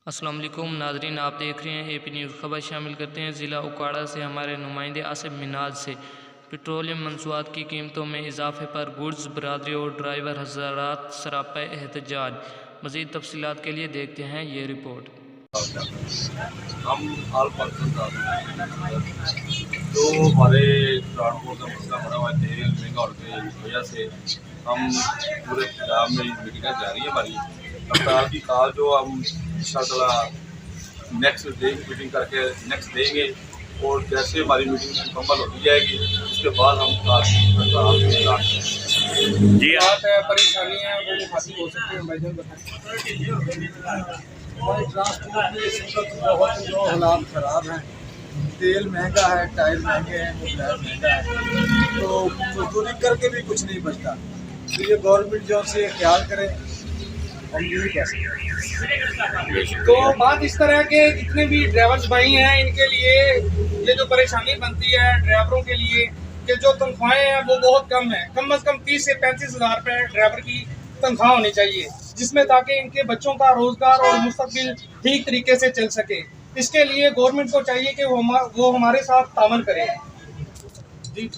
अस्सलाम वालेकुम नाजरीन, आप देख रहे हैं एपी न्यूज़। खबर शामिल करते हैं ज़िला उकाड़ा से हमारे नुमाइंदे आसिफ मिनाज से। पेट्रोलियम मंसूआत की कीमतों में इजाफे पर गुड्स बरादरी और ड्राइवर हज़रात सरापा एहतजाज। मज़ीद तफसीलात के लिए देखते हैं ये रिपोर्ट। हम ऑल पर्सन जो हमारे ट्रांसपोर्ट का मसला बना हुआ है, तेल महंगा होने की वजह से हम पूरे पंजाब में मीटिंगें जारी है हमारी हड़ताल की। कॉल जो हम इंशाअल्लाह नेक्स्ट डे मीटिंग करके नेक्स्ट देंगे और जैसे हमारी मीटिंग मुकम्मल होती जाएगी उसके बाद हम हड़ताल जी परेशानी है वो मुखातिब हो सकते हैं। भाईजान बताएं। हमारे ट्रांसपोर्ट में इस वक्त बहुत जो हालात ख़राब हैं, तेल महंगा है, टायर महंगे हैं, मोबाइल महंगा है, तो मजदूरी करके भी कुछ नहीं बचता। तो ये गवर्नमेंट जो से ख्याल करे, हम यही कह सकते। तो बात इस तरह के जितने भी ड्राइवर्स भाई हैं इनके लिए ये जो परेशानी बनती है ड्राइवरों के लिए कि जो तनख्वाहें हैं वो बहुत कम है। कम से कम 30 से 35 हज़ार रुपये ड्राइवर की तनख्वाह होनी चाहिए, जिसमें ताकि इनके बच्चों का रोजगार और मुस्तकबिल ठीक तरीके से चल सके। इसके लिए गवर्नमेंट को चाहिए कि वो हमारे साथ तामन करे। जी।